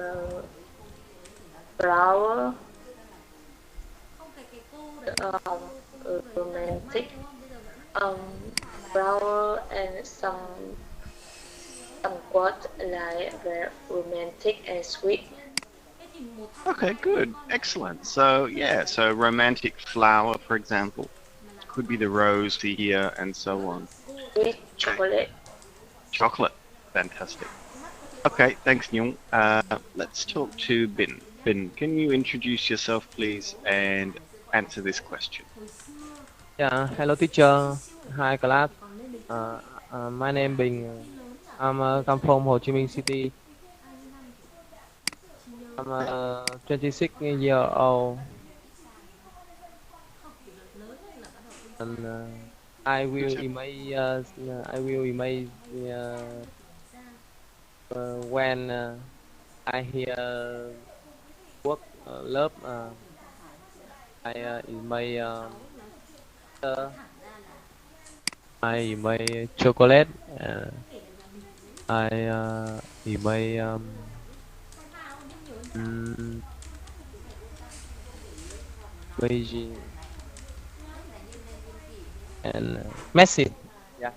uh, flower, romantic, um, flower, and some quote like very romantic and sweet. Okay, good. Excellent. So, yeah, so romantic flower, for example, could be the rose here and so on. Sweet Okay. chocolate. Chocolate. Fantastic. Okay, thanks, Nyung. Let's talk to Bin. Bin, can you introduce yourself, please, and answer this question? Yeah, hello teacher. Hi class. My name Bình. I'm come from Ho Chi Minh City. I'm 26 year old, and I will email when I hear work love. I email uh, I email chocolate. I email mm, Beijing and message. Yeah.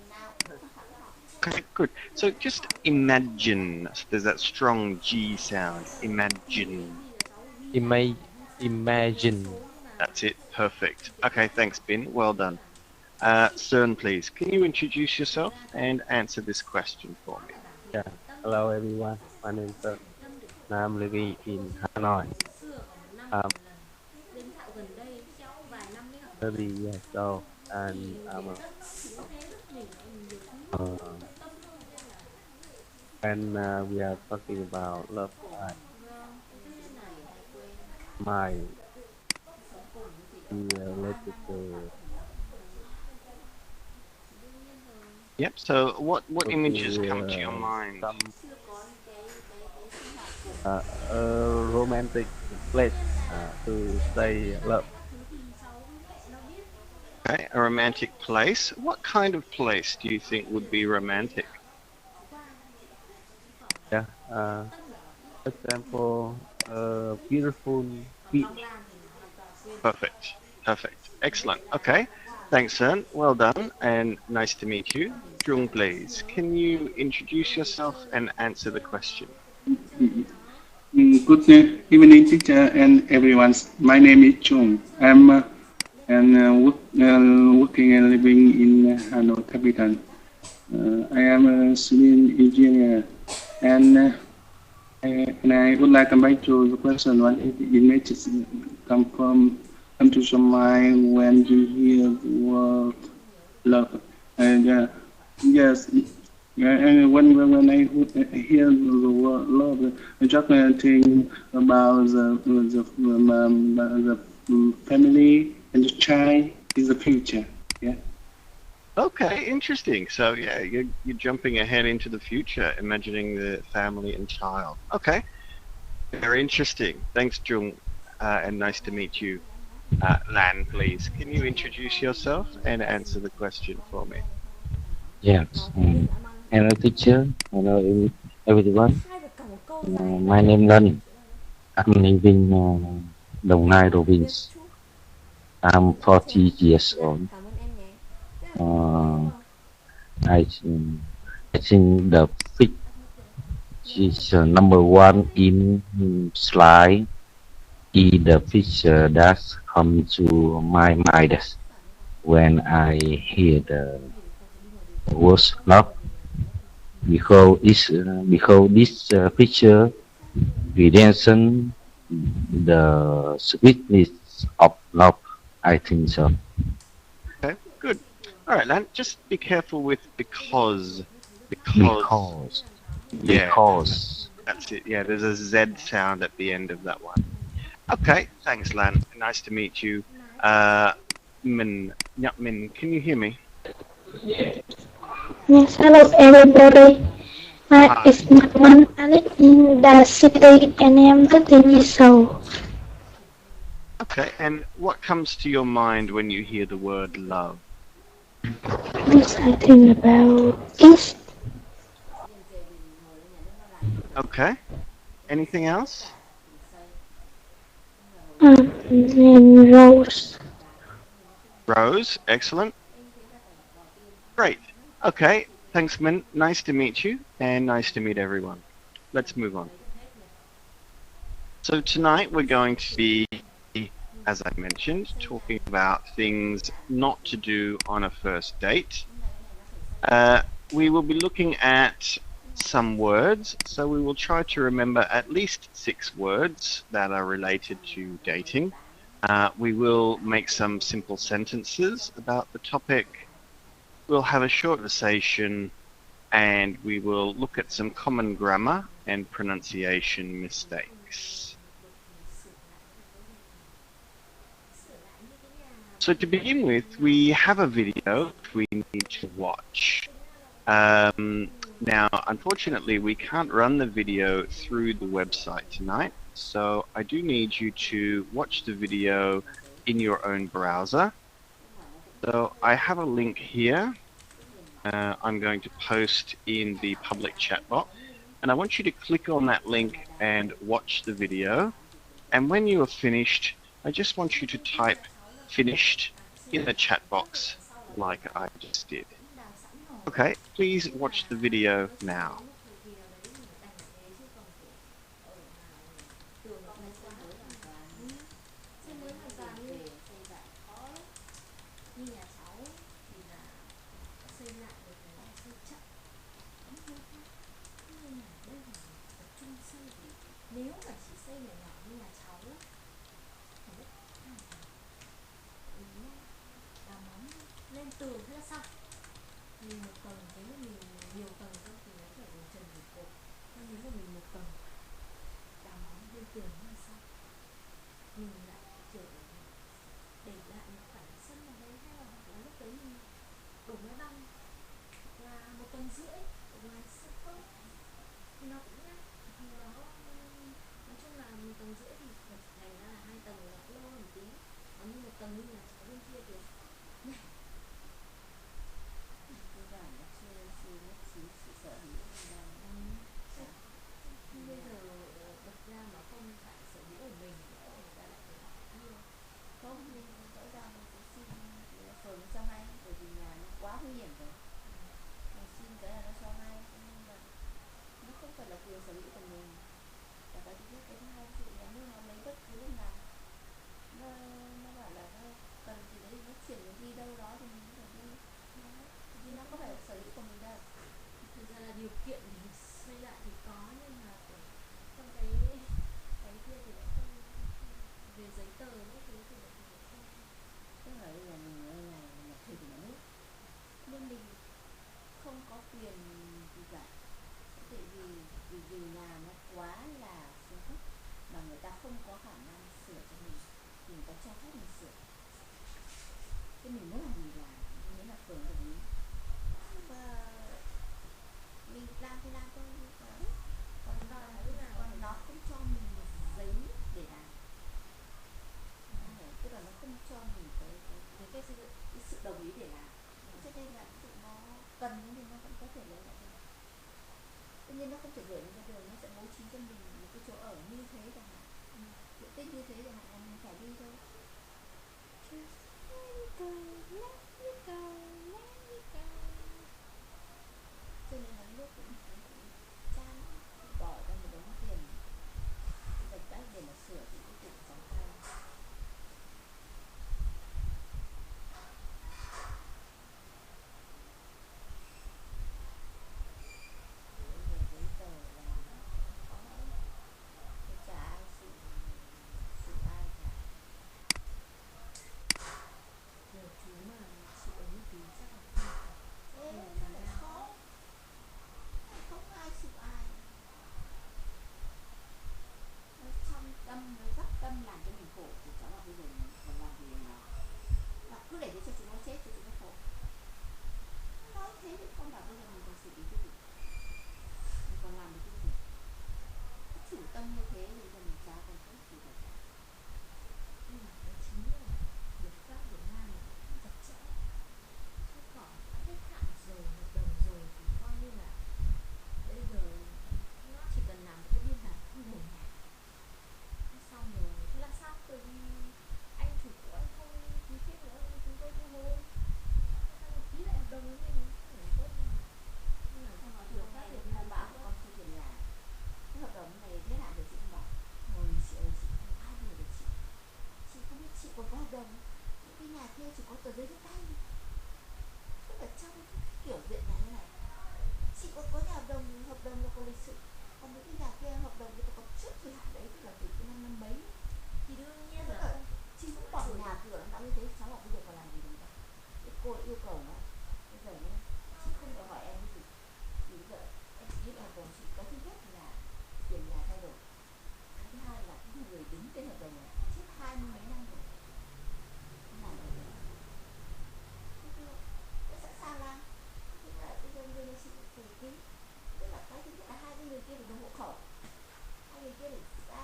Okay, good. So just imagine. So there's that strong G sound. Imagine. Imagine. That's it. Perfect. Okay, thanks, Bin. Well done. Cern, please, can you introduce yourself and answer this question for me? Yeah. Hello everyone. My name is Sơn. I'm living in Hanoi. I'm 30 years old and uh, when we are talking about love life, my related to Yep. So what would images be come to your mind? some romantic place to say love. Okay, a romantic place. What kind of place do you think would be romantic? Yeah. For example, beautiful beach. Perfect. Perfect. Excellent. Okay. Thanks, Cern. Well done and nice to meet you. Jung, please, can you introduce yourself and answer the question? Good evening, teacher and everyone. My name is Chung. I'm working and living in Hanoi capital. I am a civil engineer, and I would like to come back to the question: what images come to your mind when you hear the word love? And yes, yeah, and when I hear the word love, I just think about the family and the child is the future. Yeah. Okay, interesting. So yeah, you're jumping ahead into the future, imagining the family and child. Okay, very interesting. Thanks, Jung, and nice to meet you. Lan, please, can you introduce yourself and answer the question for me? Yes. Hello, teacher. Hello, everyone. My name Lân. I'm living Đồng Nai province. I'm 40 years old. Uh, I, I think the fish is number one in slide is the fish that comes to my mind when I hear the word love because this picture represents the sweetness of love. I think so. Okay, good. All right, Lan, just be careful with because. Because Yeah, because that's it. Yeah, there's a Z sound at the end of that one. Okay, thanks, Lan. Nice to meet you. Min, Nyap Min, can you hear me? Yes, hello everybody. My Hi. is Maman. I live in the city and I'm 13 years old. Okay, and what comes to your mind when you hear the word love? Yes, I think about it. Okay, Anything else? And Rose. Rose, excellent. Great. Okay, thanks, Min. Nice to meet you, and nice to meet everyone. Let's move on. So tonight we're going to be, as I mentioned, talking about things not to do on a first date. We will be looking at some words, so we will try to remember at least 6 words that are related to dating. We will make some simple sentences about the topic. We'll have a short conversation, and we will look at some common grammar and pronunciation mistakes. So to begin with, we have a video we need to watch. Now, unfortunately, we can't run the video through the website tonight, so I do need you to watch the video in your own browser. So I have a link here. I'm going to post in the public chat box, and I want you to click on that link and watch the video. And when you are finished, I just want you to type finished in the chat box like I just did. Okay, please watch the video now.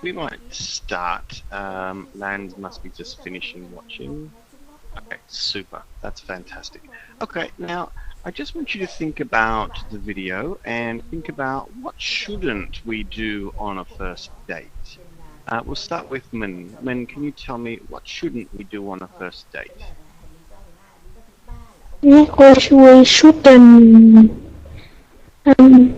we might start. Land must be just finishing watching. Okay, super. That's fantastic. Okay, now I just want you to think about the video and think about what shouldn't we do on a first date. We'll start with Min. Min, can you tell me what shouldn't we do on a first date? Which we shouldn't um,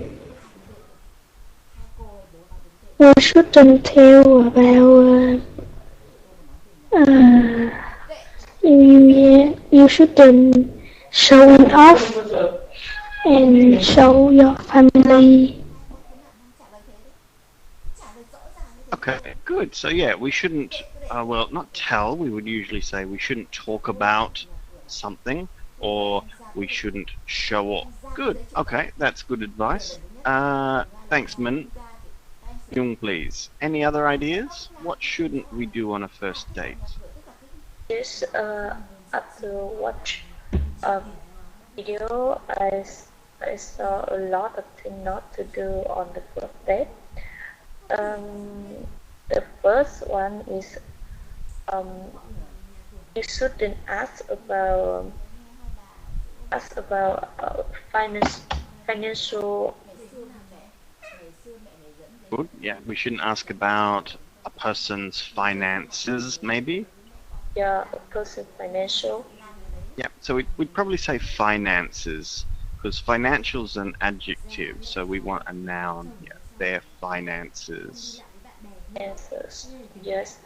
we shouldn't tell about you shouldn't showing off and show your family. Okay, good. So yeah, we shouldn't, well, not tell. We would usually say we shouldn't talk about something, or we shouldn't show off. Good. Okay, that's good advice. Thanks, Min. Jung, please. Any other ideas? What shouldn't we do on a first date? Yes, after watch a video, I saw a lot of things not to do on the first date. The first one is you shouldn't ask about financial. Good. Yeah, we shouldn't ask about a person's finances, maybe. Yeah, a person financial. Yeah, so we'd probably say finances, because financial's an adjective, so we want a noun here. Their finances. Answers. Yes.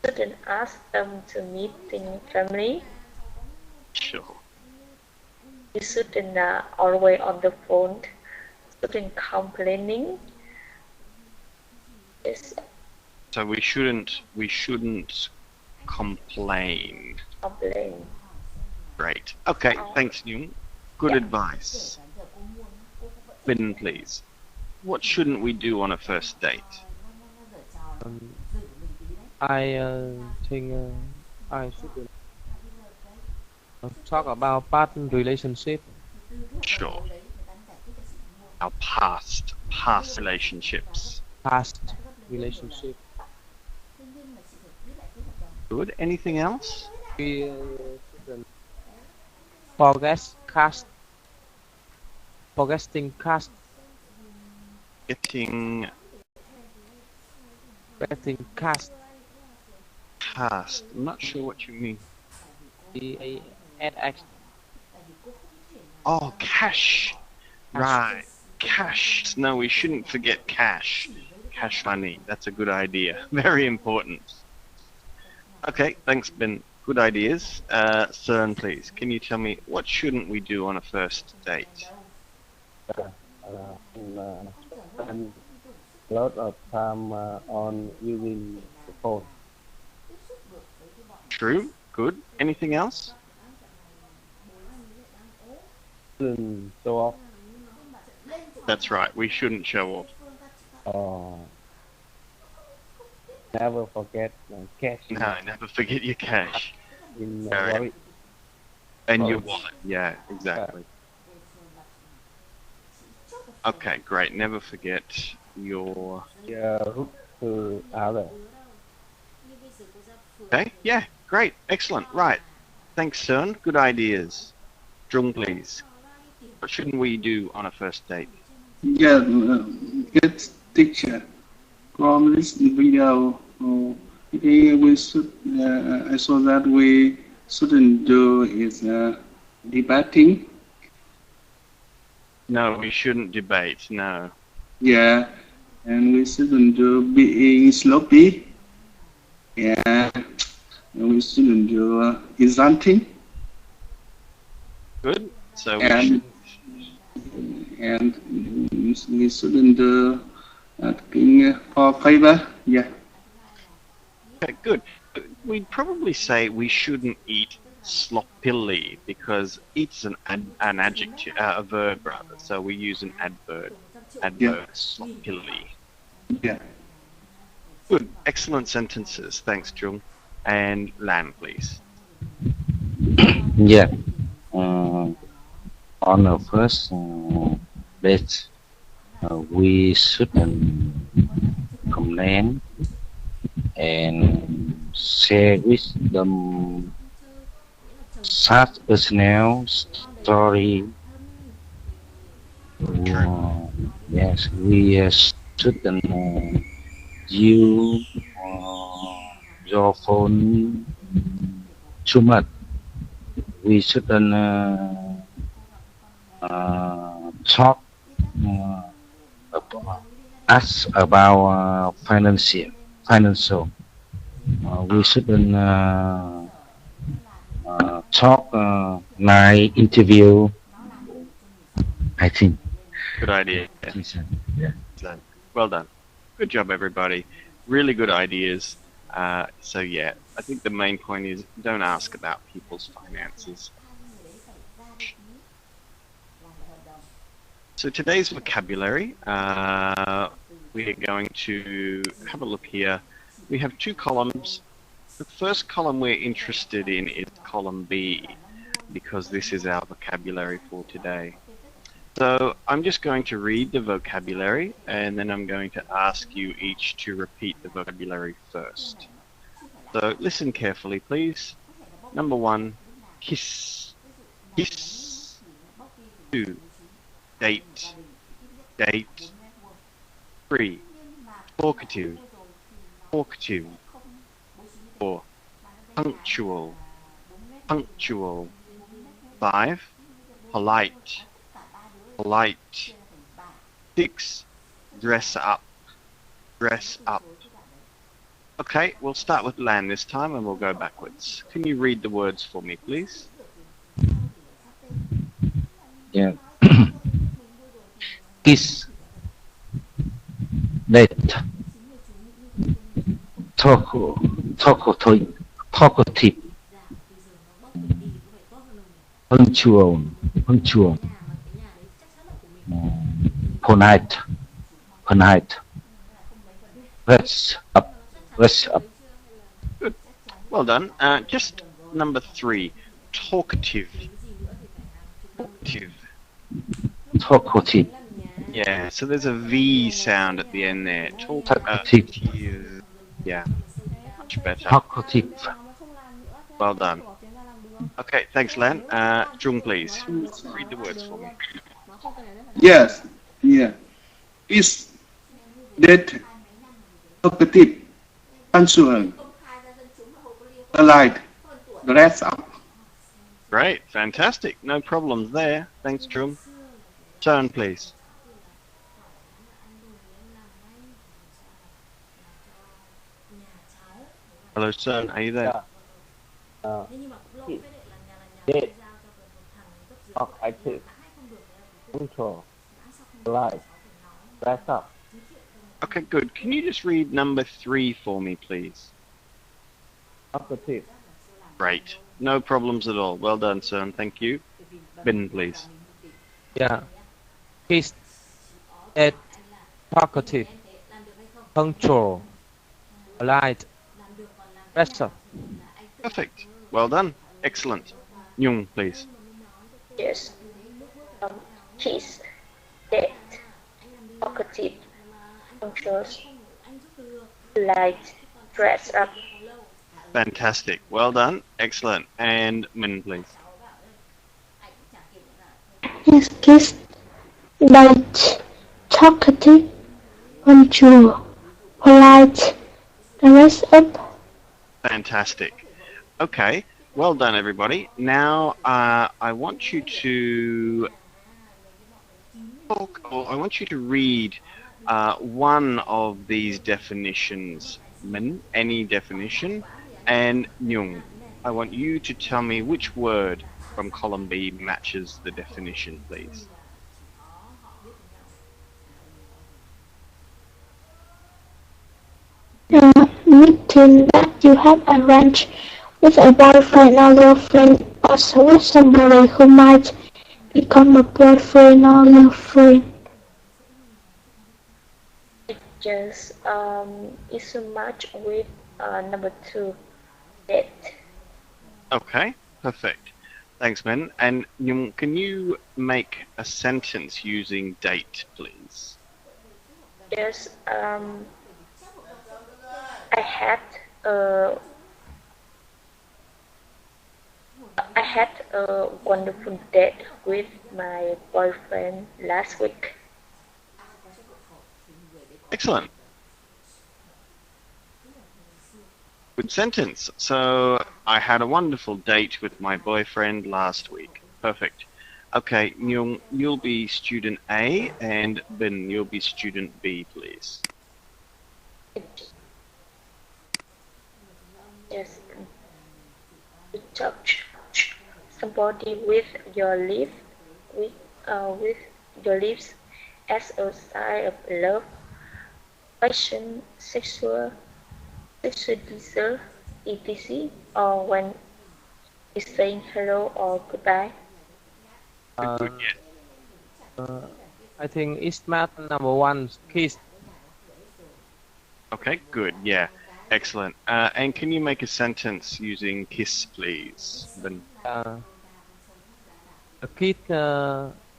Shouldn't ask them to meet in family. Sure. You shouldn't always on the phone. Shouldn't complaining. Yes. So we shouldn't complain. Complain. Great. Okay, thanks, Jung. Good advice. Bin, please. What shouldn't we do on a first date? I think I should talk about past relationship. Sure. Our past relationships. Past relationship. Good. Anything else? We shouldn't forgetting cast. Getting cast. past. I'm not sure what you mean. CASX. Oh, cash. Right. Cash. No, we shouldn't forget cash. Cash money. That's a good idea. Very important. Okay, thanks, Ben. Good ideas. Cern, please. Can you tell me what shouldn't we do on a first date? Spend a lot of time on using the phone. True. Good. Anything else? Shouldn't show off. That's right. We shouldn't show off. Never forget cash No, never forget your cash. in the Very- wallet. And your wallet. Yeah, exactly. Okay, great. Never forget your... Route to other. Okay, yeah, great. Excellent. Right. Thanks, Cern. Good ideas. Jung, please. What shouldn't we do on a first date? Yeah, good teacher. From this video, we should, I saw that we shouldn't do is debating. No, we shouldn't debate. No. Yeah, and we shouldn't do being sloppy. Yeah, and we shouldn't do insulting. Good. So we And we shouldn't do asking for favor. Yeah. Okay, good. We'd probably say we shouldn't eat sloppily because eat's an adjective, a verb rather. So we use an adverb. Sloppily. Yeah. Good. Excellent sentences. Thanks, Jung. And Lan, please. Yeah. On the first date, We shouldn't comment and share with them such personal story. True. Yes, we shouldn't use your phone too much. We shouldn't talk us about financial. We Ah, shouldn't talk like interview. I think. good idea. I think so. Yeah. Excellent. Well done. Good job, everybody. Really good ideas. So yeah, I think the main point is don't ask about people's finances. So today's vocabulary, we are going to have a look here. We have two columns. The first column we're interested in is column B, because this is our vocabulary for today. So I'm just going to read the vocabulary, and then I'm going to ask you each to repeat the vocabulary first. So listen carefully, please. Number 1, kiss. Kiss. 2, date. Date. 3, talkative. Talkative. 4, punctual. Punctual. 5, polite. Polite. 6, dress up. Dress up. Okay, we'll start with Lan this time and we'll go backwards. Can you read the words for me, please? Yeah. Kiss, date, talk, talkative, talkative, punctual, punctual, polite, polite, rest up, rest up. Good. Well done. Just number 3, talkative. Talkative. Talkative, Yeah, so there's a V sound at the end there. talkative, Talkative. Yeah, much better. talkative. Well done. Okay, thanks, Lan. Jung, please. Read the words for me. Yes. Yeah. Is that talkative, punctual, polite, dress up. Great, fantastic. No problems there. Thanks, Jung. Turn, please. Hello, Sun. Are you there? Date. Talk active. Control. Light. Dress up. Okay, good. Can you just read number 3 for me, please? Talkative. Great. No problems at all. Well done, Sun. Thank you. Bin, please. Yeah. Kiss. Date. Talkative. Punctual. Light. Dress up. Perfect. Well done. Excellent. Jung, please. Yes. Kiss, date, talkative, punctual, light, dress up. Fantastic. Well done. Excellent. And Min, please. Yes, kiss, date, talkative, punctual, polite, dress up. Fantastic. Okay. Well done, everybody. Now, I want you to talk, or I want you to read one of these definitions, Min, any definition, and Jung. I want you to tell me which word from column B matches the definition, please. Meeting that you have arranged with a boyfriend or girlfriend, or with somebody who might become a boyfriend or girlfriend. It just is a match with number 2, date. Okay, perfect. Thanks, Min. And Jung, can you make a sentence using date, please? Yes, I had uh, I had a wonderful date with my boyfriend last week. Excellent. Good sentence. So I had a wonderful date with my boyfriend last week. Perfect. Okay, Nyung, you'll be student A, and Ben, you'll be student B, please. Yes, to touch somebody with your lips, with with your lips as a sign of love, passion, sexual desire, etc. Or when is saying hello or goodbye. Uh, Good, yeah. I think it's math number one, kiss. Okay, good, yeah. Excellent. And can you make a sentence using kiss, please? Ben? A kid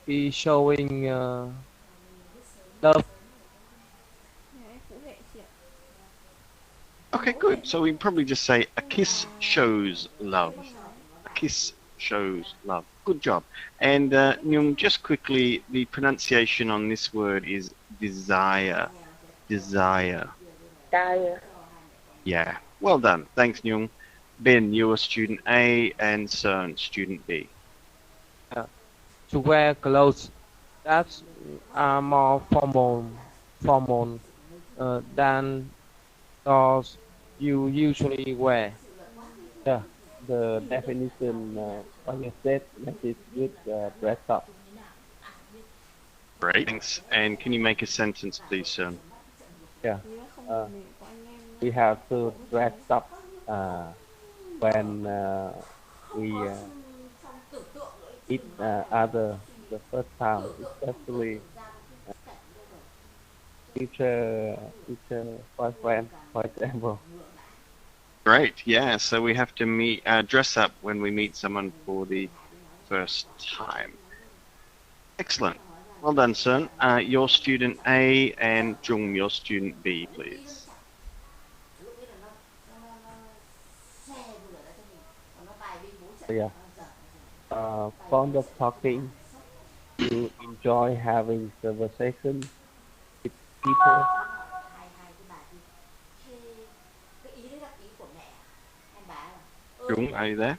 is showing love. Okay, good. So we probably just say a kiss shows love. A kiss shows love. Good job. And Nyung, just quickly, the pronunciation on this word is desire. Desire. Dire. Yeah. Well done. Thanks, Nyung. Ben, you're student A, and Cern, student B. To wear clothes that are more formal than those you usually wear. Yeah, the definition what you said makes it good dress up. Great. Thanks. And can you make a sentence, please, Cern? Yeah, uh, we have to dress up when we meet other the first time, especially future boyfriend, for example. Great. Yeah. So we have to dress up when we meet someone for the first time. Excellent. Well done, Cern. You're student A, and Jung, you're student B, please. So yeah, fond of talking. You enjoy having conversation with people. Jung, are you there?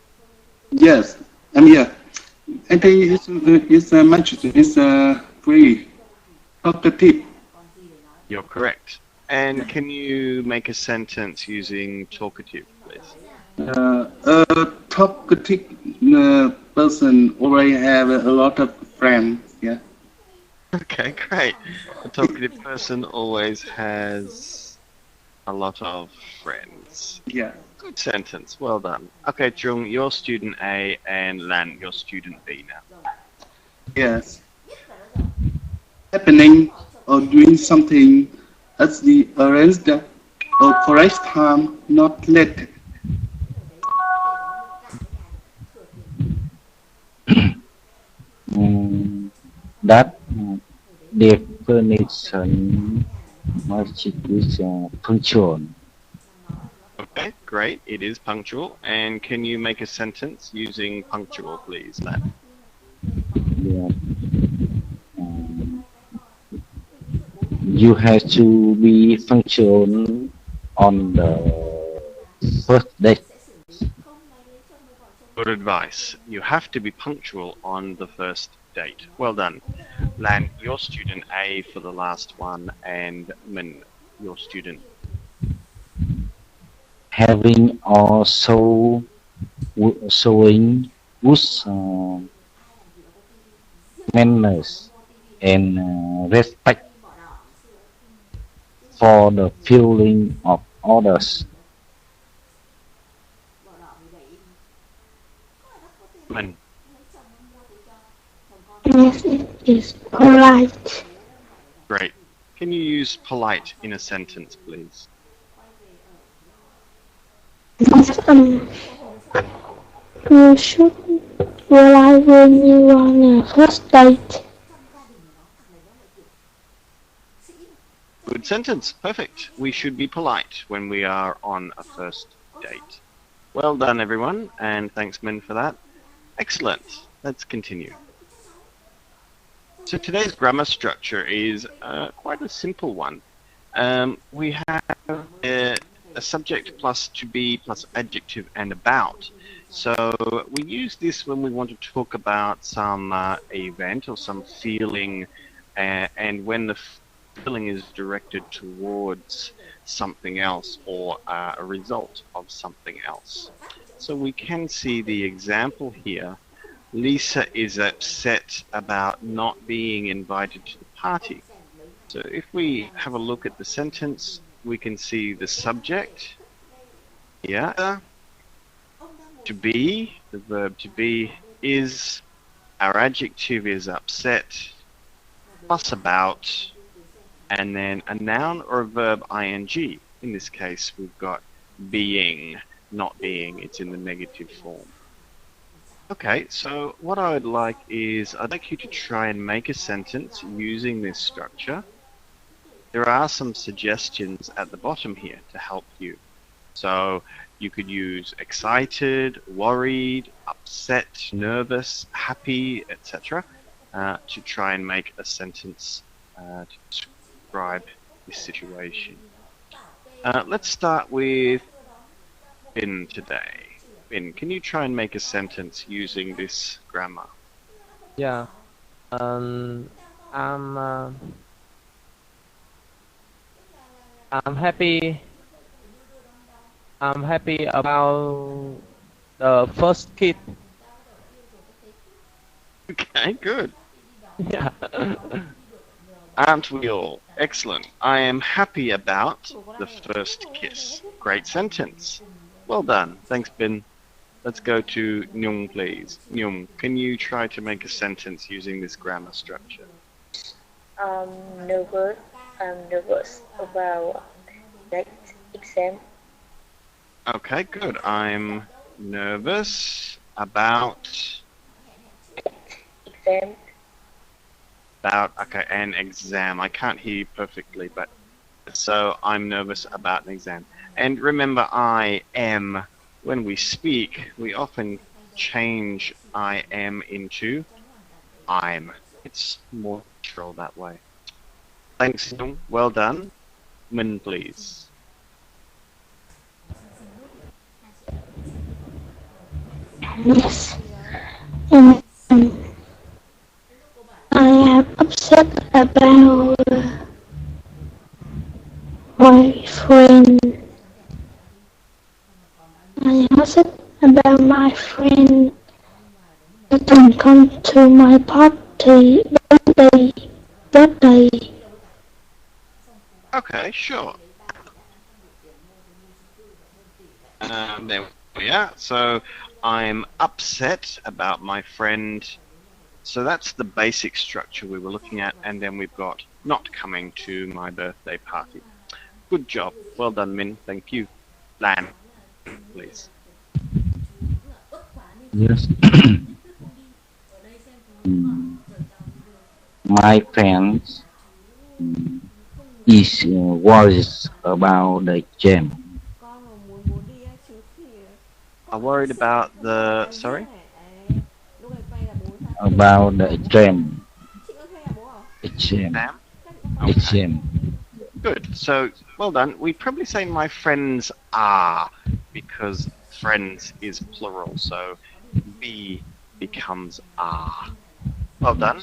Yes, I'm here. I think it's much. It's very talkative. You're correct. And can you make a sentence using talkative, please? A talkative person already have a lot of friends. Yeah. Okay, great. A talkative person always has a lot of friends. Yeah. Good sentence. Well done. Okay, Jung, you're student A, and Lan, you're student B now. Yes. Happening or doing something at the arranged or correct time, not late. That definition matches with punctual. Okay, great. It is punctual. And can you make a sentence using punctual, please, Lan? Yeah. You have to be punctual on the first date. Good advice. You have to be punctual on the first date. Well done. Lan, you're student A for the last one, and Min, you're student. Having also showing good manners and respect for the feeling of others. Min, Yes, it is polite. great. Can you use polite in a sentence, please? Yes, you should realize when you on a first date. Good sentence. Perfect. We should be polite when we are on a first date. Well done, everyone, and thanks, Min, for that. Excellent. Let's continue. So today's grammar structure is quite a simple one. We have a subject plus to be plus adjective and about. So we use this when we want to talk about some event or some feeling, and when the feeling is directed towards something else or a result of something else. So we can see the example here. Lisa is upset about not being invited to the party. So if we have a look at the sentence, we can see the subject here. To be, the verb to be is, our adjective is upset, plus about, and then a noun or a verb ing. In this case, we've got being, not being. It's in the negative form. Okay, so what I would like is, I'd like you to try and make a sentence using this structure. There are some suggestions at the bottom here to help you. So you could use excited, worried, upset, nervous, happy, etc. To try and make a sentence to describe this situation. Let's start with Bin today. Bin, can you try and make a sentence using this grammar? Yeah. I'm happy. I'm happy about the first kid. Okay, good. Yeah. Aren't we all? Excellent. I am happy about the first kiss. Great sentence. Well done. Thanks, Bin. Let's go to Nyung, please. Nyung, can you try to make a sentence using this grammar structure? Nervous. I'm nervous about next exam. Okay, good. I'm nervous about Exam. okay, an exam. I can't hear you perfectly, but so I'm nervous about an exam. And remember, I am. When we speak, we often change I am into I'm. It's more natural that way. Thanks, Young. Well done. Min, please. Yes. And I am upset about my friend. I am upset about my friend didn't come to my party birthday. Okay, sure. There we are. So I'm upset about my friend. So that's the basic structure we were looking at, and then we've got not coming to my birthday party. Good job. Well done, Min. Thank you. Lan, please. Yes. My friends is worries about the jam. I'm worried about the... Sorry? About the jam. Exam. Sam? Exam. Good. So, well done. We'd probably say my friends are, because friends is plural, so be becomes are. Well done.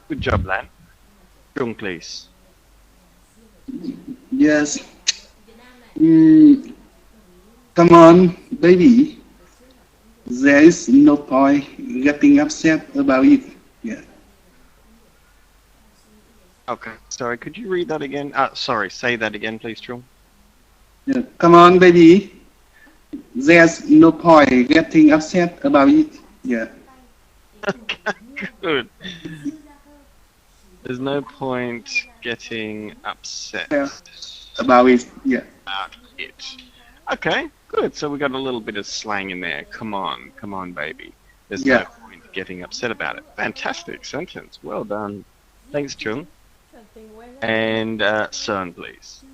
Good job, Lan. Jung, please. Yes. Come on, baby. There is no point getting upset about it. Yeah. Okay. Sorry, could you read that again? Sorry, say that again, please, Jung. Yeah. Come on, baby. There's no point getting upset about it. Yeah. Okay, good. There's no point getting upset Yeah. About it. Yeah. about it. Okay, good. So we got a little bit of slang in there. Come on, baby. There's no point getting upset about it. Fantastic sentence. Well done. Thanks, Chung. And Son, please.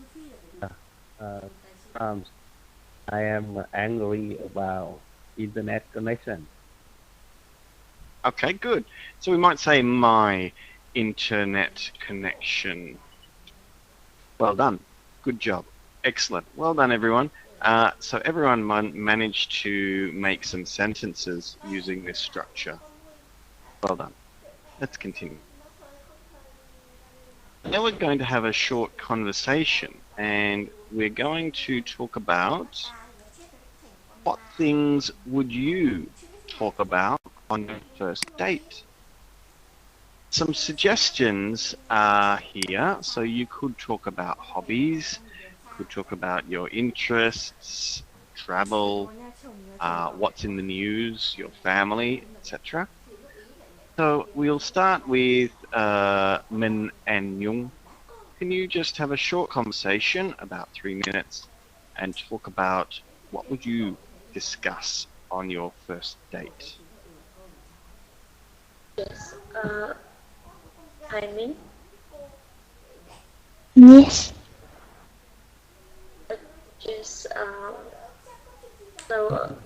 Sometimes I am angry about internet connection. Okay, good. So we might say my internet connection. Well done. Good job. Excellent. Well done, everyone. So everyone managed to make some sentences using this structure. Well done. Let's continue. Now we're going to have a short conversation, and we're going to talk about what things would you talk about on your first date. Some suggestions are here. So you could talk about hobbies, could talk about your interests, travel, what's in the news, your family, etc. So we'll start with Min and Jung. Can you just have a short conversation, about 3 minutes, and talk about what would you discuss on your first date? Yes. I mean, Yes. just so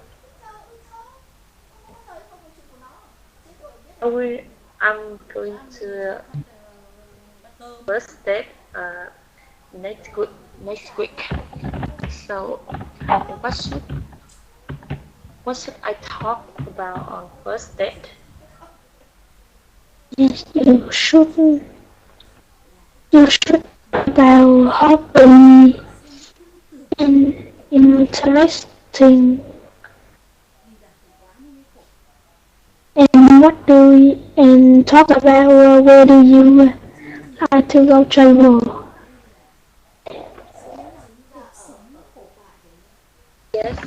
I'm going to first date next week. Next week. So, what should what should I talk about on first date? Yes, you should about hobby and interesting. And what do you, and talk about where do you like to go travel? Yes.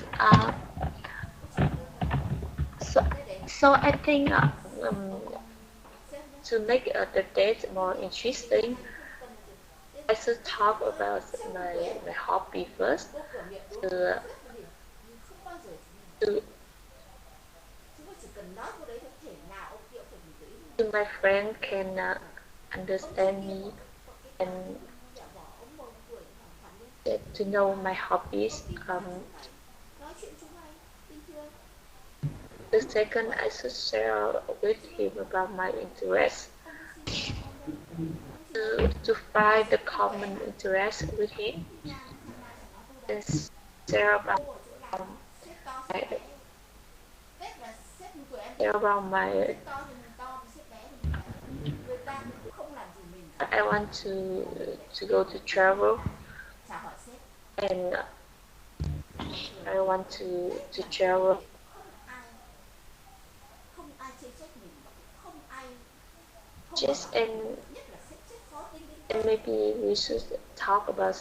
So so I think to make the date more interesting, I should talk about my hobby first. To to my friend can understand me and get to know my hobbies. The second, I should share with him about my interests to find the common interest with him and share about my share about my I want to go to travel and I want to travel. Just and maybe we should talk about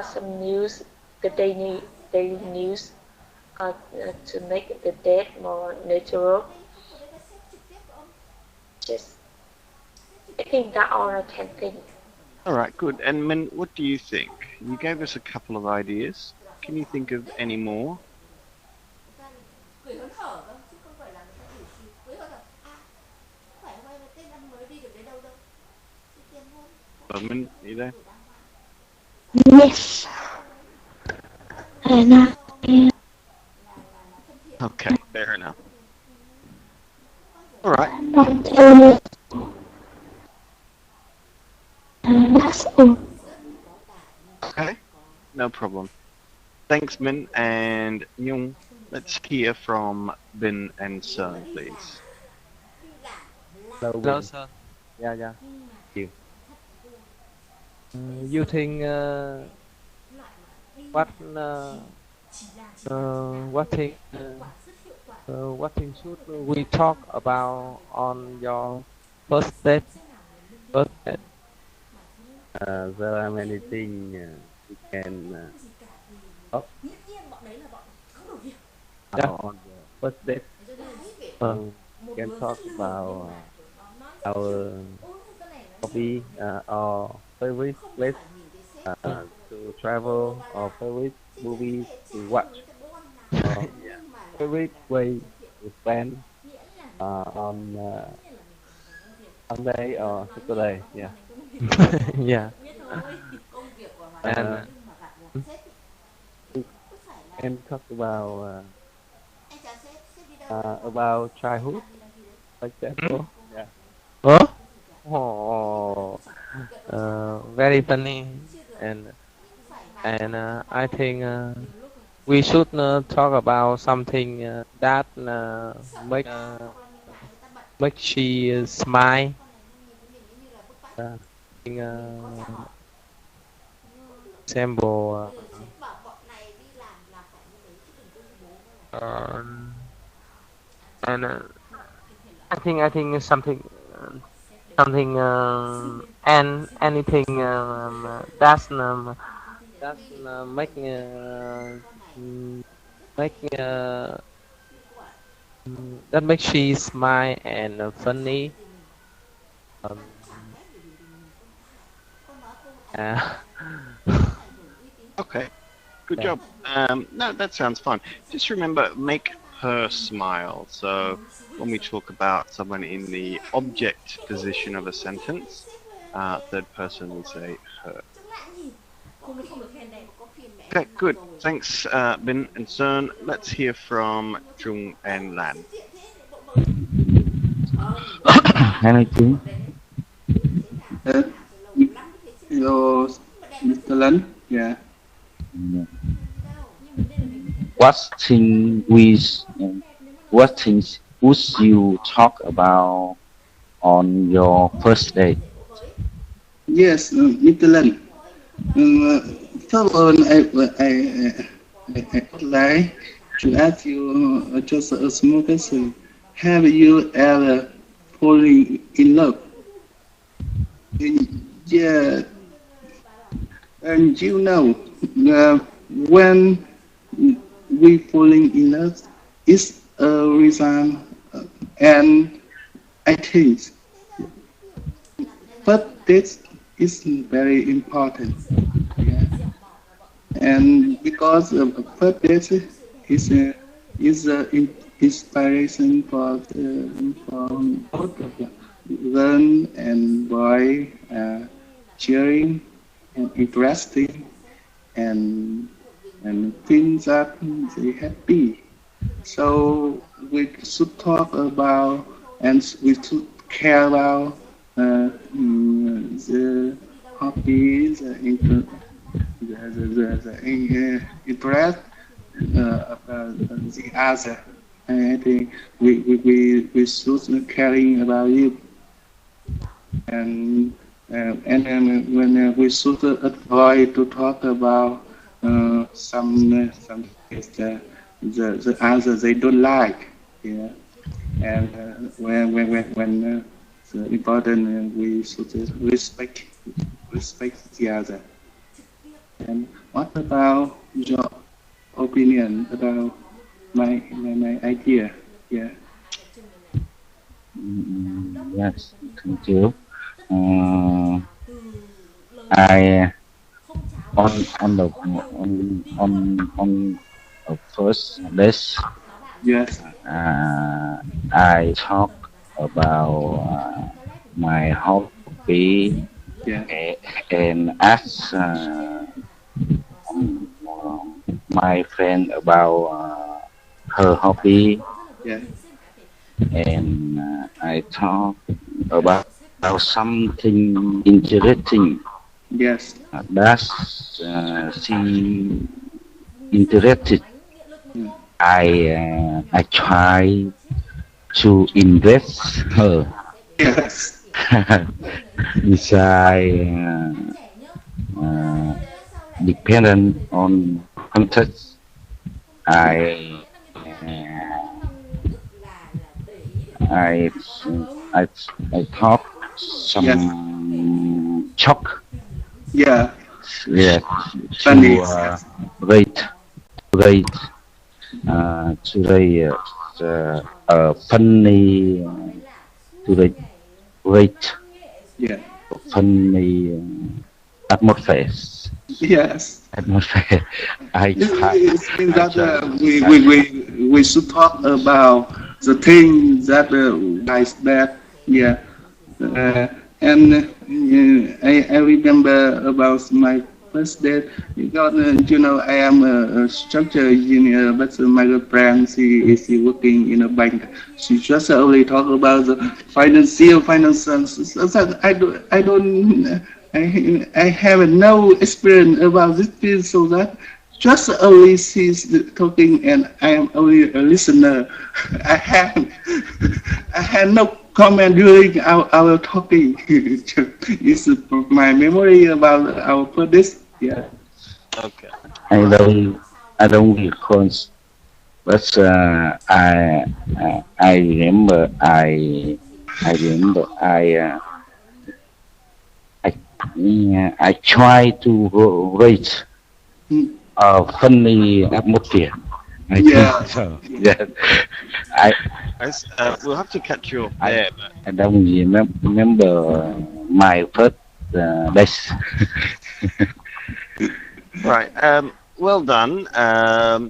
some news, the daily news, to make the date more natural. Just I think that all I can think. All right, good. And Min, what do you think? You gave us a couple of ideas. Can you think of any more? Min, you there? Yes, and Okay, fair enough. All right. don't tell you. That's all. Okay, no problem. Thanks, Min and Nhung. Let's hear from Bin and Son, please. Hello, Hello, Win. Son. Yeah. You. You think what what thing should we talk about on your first date? First date. There are many things we can talk Yeah. on the first date. Uh, We can talk about our hobby or favorite place to travel or favorite movie to watch or favorite way to spend on Sunday or Saturday. Yeah. Yeah. And Uh, we can talk about childhood like that. hmm? Yeah. Huh? Oh, very funny. And I think we should talk about something that make she smile. Yeah. Example, uh, and I think something and anything that's mm, make that makes she smile and funny. Um, uh, Okay, good yeah. job. No, that sounds fun. Just remember, make her smile. So when we talk about someone in the object position of a sentence, third person we say her. Okay, good. Thanks, Bin and Cern. Let's hear from Trung and Lan. Hello chú. Uh, Hello, Mr. Lân. Yeah. What thing with what things would you talk about on your first date? Yes, Mr. Lân. First of all, I would like to ask you just a small question. Have you ever fallen in love? Yeah, and you know, when we falling in love, it's a reason, and I think, but this is very important. Yeah. And because of first this is inspiration for both of them, girl and boy, cheering and interesting and things that they happy. So we should talk about and we should care about the hobbies, the interest about the other. I think we should caring about it and and then when we should avoid to talk about some things that the other they don't like. Yeah, and when the important we should respect the other. And what about your opinion about my idea? Yeah. Yes, thank you. Uh, I on the on the first list, Yes. I talk about my hobby Yeah. and ask my friend about her hobby, Yeah. and I talk about something interesting Yes. that she interested. Mm. I try to invest her Yes. beside dependent on context. I I I I thought Yes. some chalk, Yeah. yeah, Funny. to Yes. rate rate to rate funny to rate Yeah. funny atmosphere. Yes. Atmosphere. I try. It means I that try. we should talk about the thing that guys that yeah And I remember about my first date because I am a structural engineer, but my girlfriend she is working in a bank. She just only talk about the financial. So I have no experience about this field, so that just only she's talking and I am only a listener. I have I had no comment during our talking. It's my memory about our this. Yeah. Okay. I Right. don't recall, but I remember I I try to write Mm. a funny atmosphere. I think Yeah. so. Yeah. Yeah. I We'll have to cut you off I there, but I don't remember my first days. right. Well done,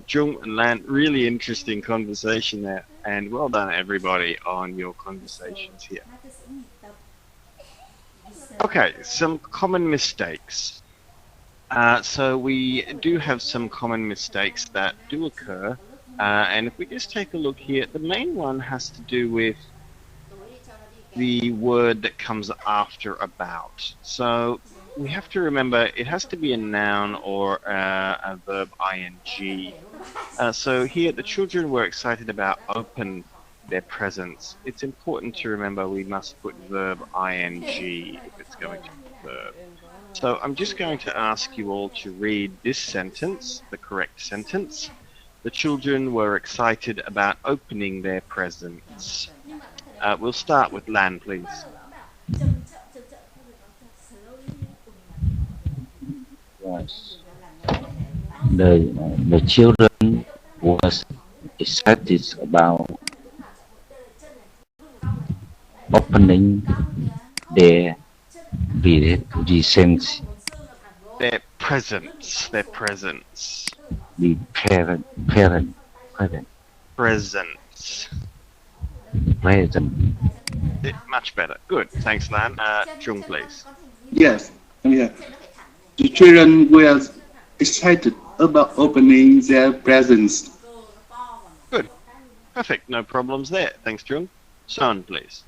Jung and Lan. Really interesting conversation there, and well done everybody on your conversations here. Okay, some common mistakes. So we do have some common mistakes that do occur, and if we just take a look here, the main one has to do with the word that comes after about. So we have to remember it has to be a noun or a verb ing. So here, the children were excited about open their presents. It's important to remember we must put verb ing if it's going to be a verb. So I'm just going to ask you all to read this sentence, the correct sentence. The children were excited about opening their presents. We'll start with Lan, please. Yes. The children was excited about opening their presents. Their presents. Their presents. The parent Presents. present. Much better. Good. Thanks, Lan. Chung, please. Yes. Yeah. The children were excited about opening their presents. Good. Perfect. No problems there. Thanks, Chung. Son, please.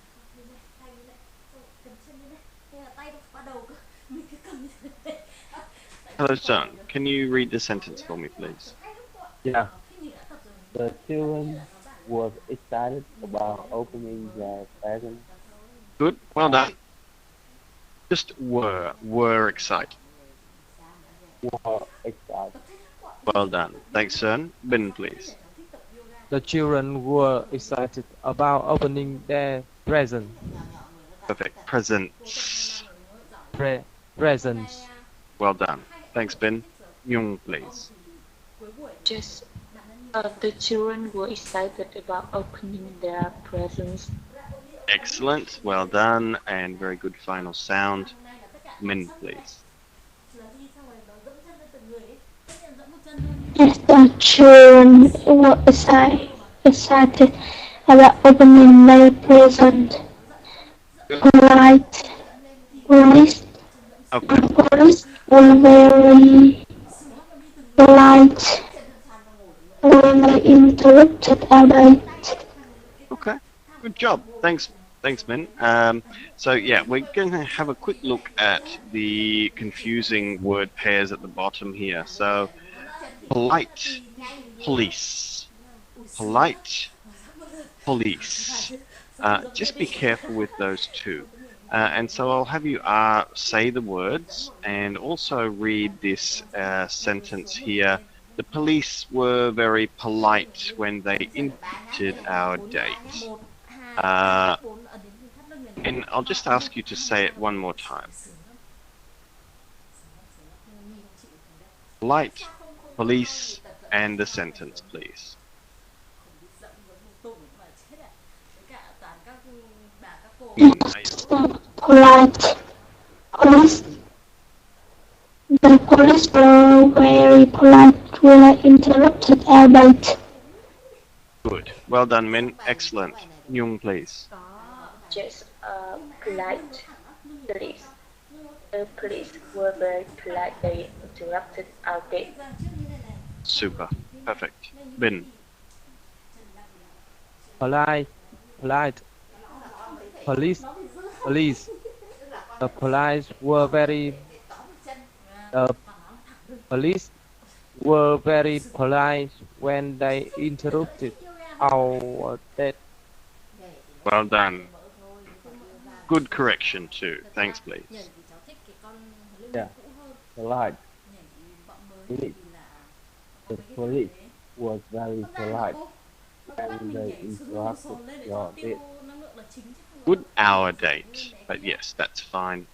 Hello, Son. Can you read the sentence for me, please? Yeah. The children was excited about opening their present. Good. Well done. Just were excited. Were excited. Well done. Thanks, Son. Bin, please. The children were excited about opening their present. Perfect. Presents. Presents. Well done. Thanks, Bin. Yung, please. Just the children were excited about opening their presents. Excellent. Well done. And very good final sound. Min, please. Yes, the children were excited about opening their present. Polite police Okay. police were very polite when they interrupted Albert. Okay. Good job. Thanks, Min. So yeah, we're going to have a quick look at the confusing word pairs at the bottom here. So polite, police, polite, police. Just be careful with those two. And so I'll have you say the words and also read this sentence here. The police were very polite when they interrupted our date. And I'll just ask you to say it one more time. Polite, police, and the sentence, please. Polite police. The police were very polite when I interrupted Albert. Good. Well done, Min. Excellent. Nhung, please. Yes, polite police. The police were very polite. They interrupted our date. Super. Perfect. Bin. Polite, polite. Police, police. The police were very. The police were very polite when they interrupted our date. Well done. Good correction too. Thanks, please. Yeah, polite. Police. The police was very polite when they interrupted your date. Good hour date. But yes, that's fine.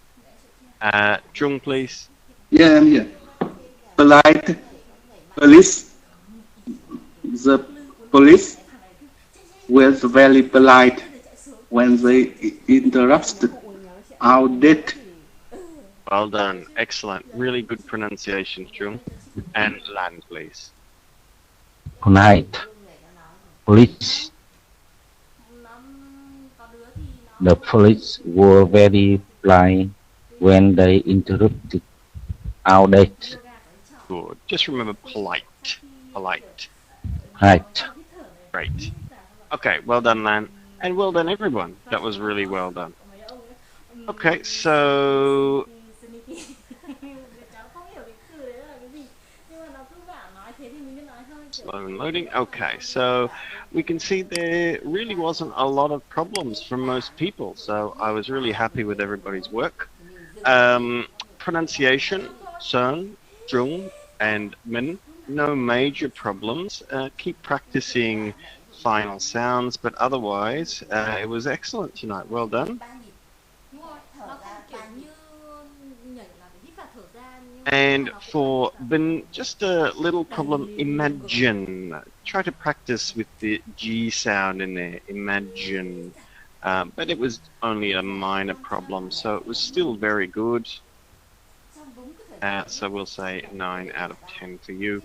Trung, please. Yeah, I'm here. Polite police. The police was very polite when they interrupted our date. Well done. Excellent. Really good pronunciation, Trung. And Lan, please. Polite. Police. The police were very polite when they interrupted our date. Good. Just remember polite. Polite. Right. Great. Okay, well done, Lan. And well done, everyone. That was really well done. Okay, so slow and loading. Okay, so we can see there really wasn't a lot of problems from most people. So I was really happy with everybody's work. Pronunciation, Sun, Jung, and Min, no major problems. Keep practicing final sounds, but otherwise, it was excellent tonight. Well done. And for Bin, just a little problem. Imagine. Try to practice with the G sound in there. Imagine. But it was only a minor problem, so it was still very good. So we'll say 9 out of 10 for you.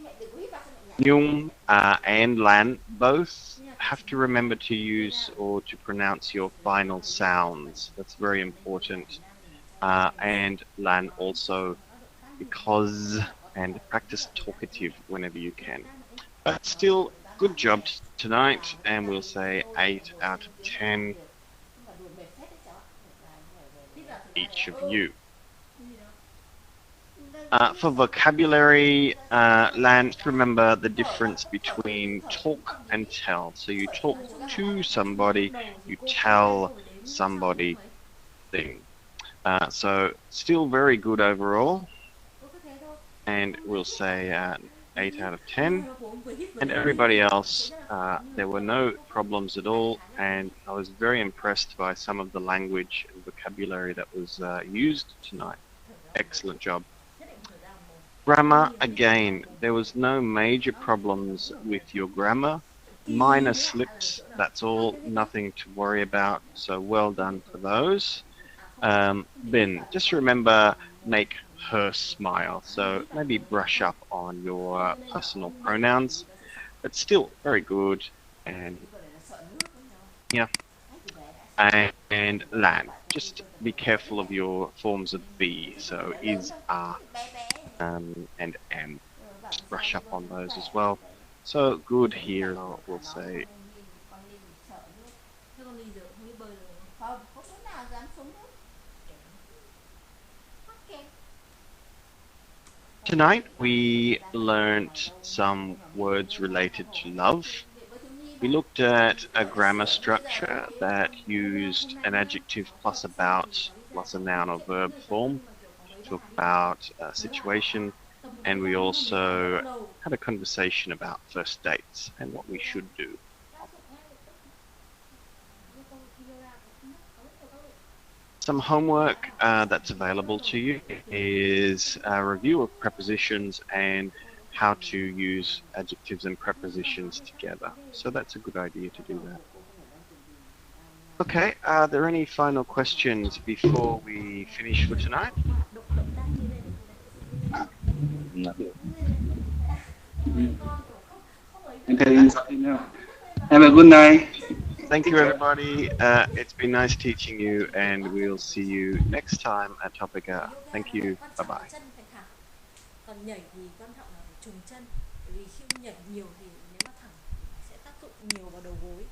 Nhung and Lan both have to remember to use or to pronounce your final sounds. That's very important. And Lan also, because, and practice talkative whenever you can. But still, good job tonight, and we'll say 8 out of 10 each of you. For vocabulary, Lan, remember the difference between talk and tell. So you talk to somebody, you tell somebody thing. So still very good overall. And we'll say 8 out of 10. And everybody else, there were no problems at all. And I was very impressed by some of the language and vocabulary that was used tonight. Excellent job. Grammar, again, there was no major problems with your grammar. Minor slips, that's all, nothing to worry about. So well done for those. Bin, just remember, make her smile. So maybe brush up on your personal pronouns, but still very good. And yeah. And Lan, just be careful of your forms of be. So is, are, and am. Just brush up on those as well. So good here, we'll say. Tonight we learnt some words related to love. We looked at a grammar structure that used an adjective plus about plus a noun or verb form to talk about a situation, and we also had a conversation about first dates and what we should do. Some homework that's available to you is a review of prepositions and how to use adjectives and prepositions together. So that's a good idea to do that. Okay, are there any final questions before we finish for tonight? Have a good night. Thank you, everybody. It's been nice teaching you, and we'll see you next time at Topica. Thank you. Bye bye. Còn nhảy thì quan trọng là phải trùng chân, bởi vì khi nhảy nhiều thì nếu mà thẳng sẽ tác dụng nhiều vào đầu gối.